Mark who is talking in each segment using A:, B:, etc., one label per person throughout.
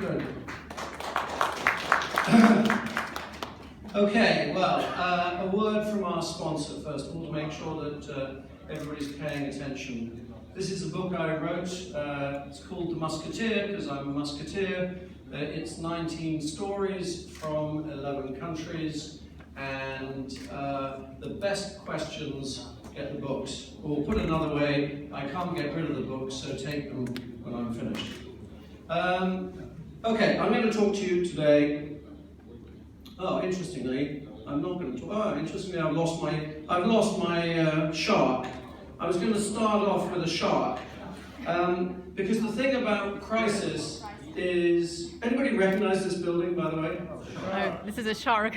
A: Good. Okay, well, a word from our sponsor first of all to make sure that everybody's paying attention. This is a book I wrote. It's called The Musketeer, because I'm a musketeer. It's 19 stories from 11 countries, and the best questions get the books. Or put another way, I can't get rid of the books, so take them when I'm finished. Okay, I'm going to talk to you today. Oh, interestingly, I'm not going to talk. Oh, interestingly, I've lost my shark. I was going to start off with a shark, because the thing about crisis is. Anybody recognize this building, by the way?
B: Oh, this is a shark.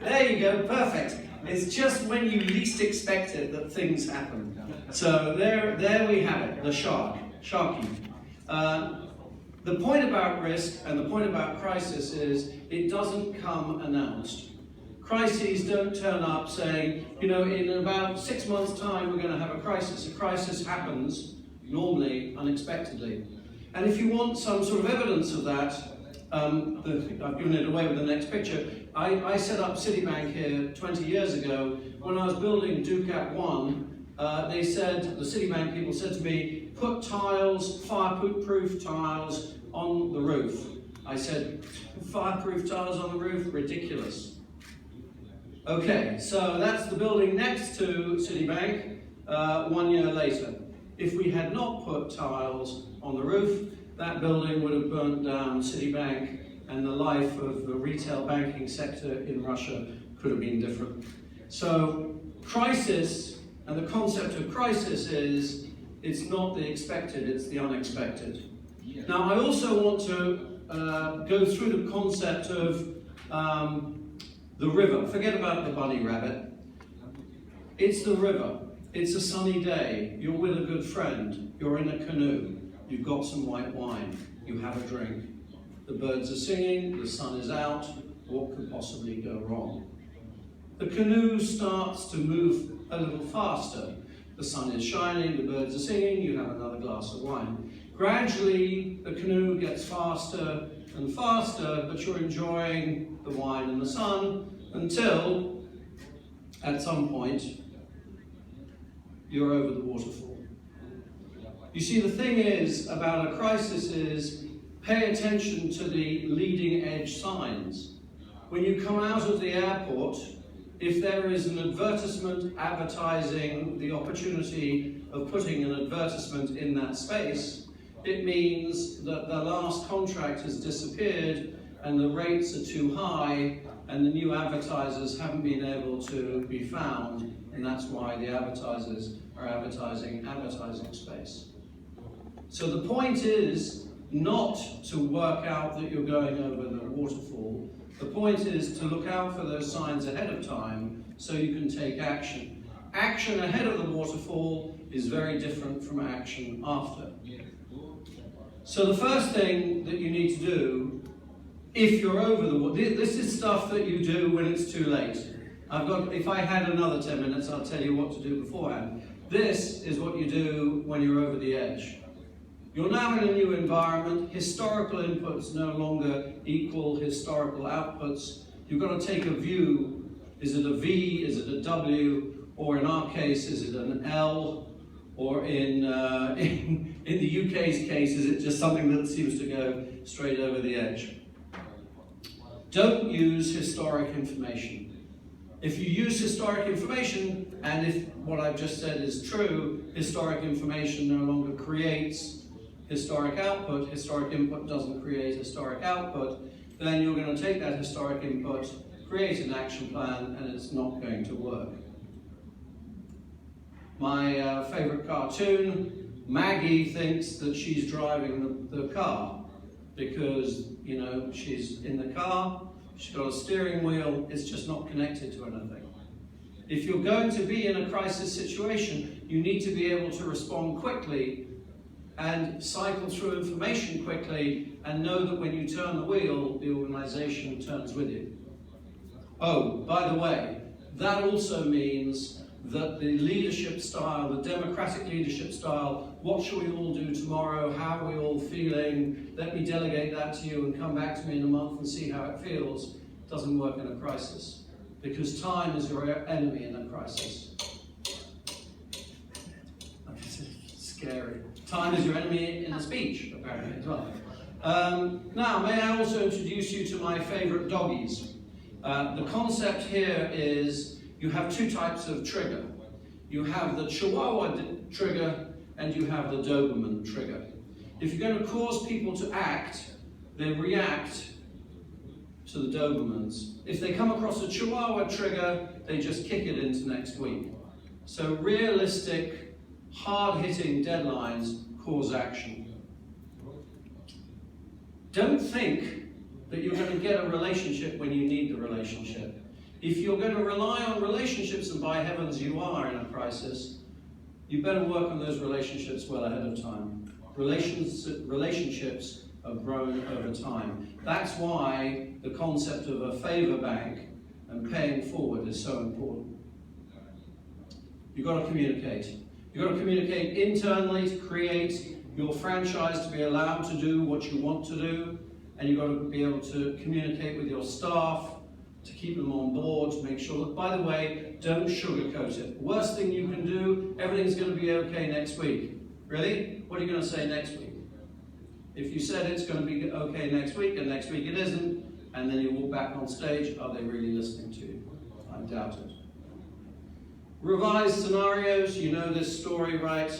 A: There you go, perfect. It's just when you least expect it that things happen. So there we have it, the shark, Sharky. The point about risk and the point about crisis is it doesn't come announced. Crises don't turn up saying, you know, in about 6 months' time we're going to have a crisis. A crisis happens, normally, unexpectedly. And if you want some sort of evidence of that, I've given it away with the next picture. I set up Citibank here 20 years ago. When I was building Ducat 1, they said, the Citibank people said to me, put tiles, fireproof tiles, on the roof. I said, fireproof tiles on the roof? Ridiculous. Okay, so that's the building next to Citibank 1 year later. If we had not put tiles on the roof, that building would have burnt down Citibank, and the life of the retail banking sector in Russia could have been different. So crisis, and the concept of crisis is, it's not the expected, it's the unexpected. Now, I also want to go through the concept of the river. Forget about the bunny rabbit. It's the river. It's a sunny day. You're with a good friend. You're in a canoe. You've got some white wine. You have a drink. The birds are singing. The sun is out. What could possibly go wrong? The canoe starts to move a little faster. The sun is shining. The birds are singing. You have another glass of wine. Gradually, the canoe gets faster and faster, but you're enjoying the wine and the sun until, at some point, you're over the waterfall. You see, the thing is about a crisis is pay attention to the leading edge signs. When you come out of the airport, if there is an advertisement advertising the opportunity of putting an advertisement in that space, it means that the last contract has disappeared and the rates are too high and the new advertisers haven't been able to be found, and that's why the advertisers are advertising space. So the point is not to work out that you're going over the waterfall. The point is to look out for those signs ahead of time so you can take action. Action ahead of the waterfall is very different from action after. So the first thing that you need to do, if you're over the water, this is stuff that you do when it's too late. If I had another 10 minutes, I'll tell you what to do beforehand. This is what you do when you're over the edge. You're now in a new environment. Historical inputs no longer equal historical outputs. You've got to take a view. Is it a V? Is it a W? Or in our case, is it an L? Or in the UK's case, is it just something that seems to go straight over the edge? Don't use historic information. If you use historic information, and if what I've just said is true, historic information no longer creates historic output, historic input doesn't create historic output, then you're going to take that historic input, create an action plan, and it's not going to work. My favorite cartoon, Maggie thinks that she's driving the car because, you know, she's in the car, she's got a steering wheel, it's just not connected to anything. If you're going to be in a crisis situation, you need to be able to respond quickly and cycle through information quickly and know that when you turn the wheel, the organization turns with you. Oh, by the way, that also means that the leadership style, the democratic leadership style what shall we all do tomorrow, how are we all feeling, let me delegate that to you and come back to me in a month and see how it feels, doesn't work in a crisis. Because time is your enemy in a crisis. Scary. Time is your enemy in a speech, apparently, as well. Now, may I also introduce you to my favorite doggies? The concept here is you have two types of trigger. You have the Chihuahua trigger and you have the Doberman trigger. If you're going to cause people to act, they react to the Dobermans. If they come across a Chihuahua trigger, they just kick it into next week. So realistic, hard-hitting deadlines cause action. Don't think that you're going to get a relationship when you need the relationship. If you're going to rely on relationships, and by heavens you are in a crisis, you better work on those relationships well ahead of time. Relationships are grown over time. That's why the concept of a favour bank and paying forward is so important. You've got to communicate. You've got to communicate internally to create your franchise to be allowed to do what you want to do, and you've got to be able to communicate with your staff to keep them on board, to make sure that, by the way, don't sugarcoat it. Worst thing you can do, everything's going to be okay next week. Really? What are you going to say next week? If you said it's going to be okay next week, and next week it isn't, and then you walk back on stage, are they really listening to you? I doubt it. Revised scenarios, you know this story, right?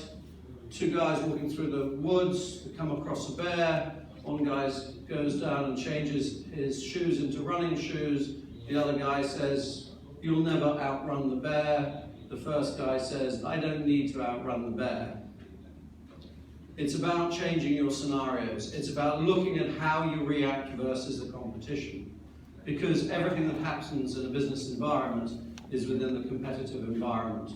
A: Two guys walking through the woods, they come across a bear. One guy goes down and changes his shoes into running shoes. The other guy says, "You'll never outrun the bear." The first guy says, "I don't need to outrun the bear." It's about changing your scenarios. It's about looking at how you react versus the competition. Because everything that happens in a business environment is within the competitive environment.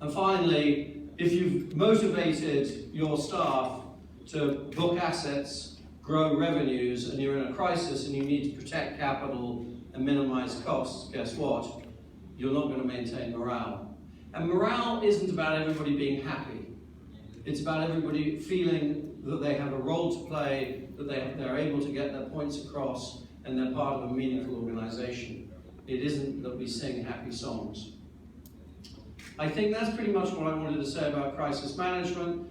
A: And finally, if you've motivated your staff to book assets, grow revenues, and you're in a crisis and you need to protect capital and minimize costs, guess what? You're not going to maintain morale. And morale isn't about everybody being happy. It's about everybody feeling that they have a role to play, that they're able to get their points across, and they're part of a meaningful organization. It isn't that we sing happy songs. I think that's pretty much what I wanted to say about crisis management.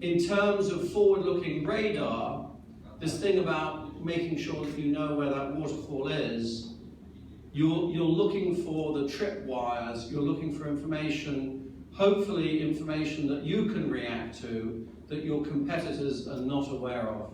A: In terms of forward-looking radar, this thing about making sure that you know where that waterfall is, you're looking for the tripwires, you're looking for information, hopefully information that you can react to, that your competitors are not aware of.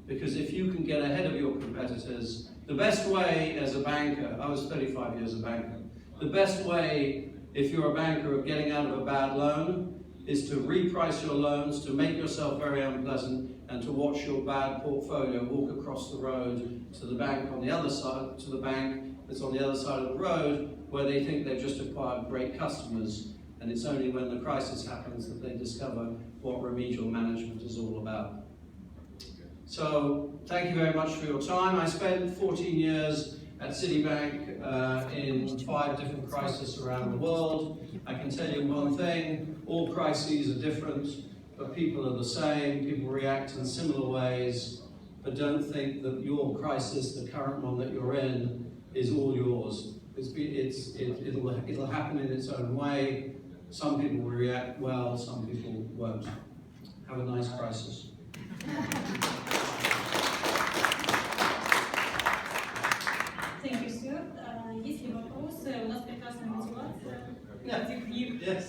A: Because if you can get ahead of your competitors, the best way as a banker, I was 35 years a banker, the best way if you're a banker of getting out of a bad loan is to reprice your loans, to make yourself very unpleasant, and to watch your bad portfolio walk across the road to the bank on the other side, to the bank that's on the other side of the road, where they think they've just acquired great customers, and it's only when the crisis happens that they discover what remedial management is all about. So, thank you very much for your time. I spent 14 years at Citibank in 5 different crises around the world. I can tell you one thing, all crises are different, but people are the same, people react in similar ways, but don't think that your crisis, the current one that you're in, is all yours. It'll happen in its own way. Some people will react well, some people won't. Have a nice crisis.
C: Thank you, Stuart. Есть ли вопросы? У нас прекрасная мотивация.
A: Yes.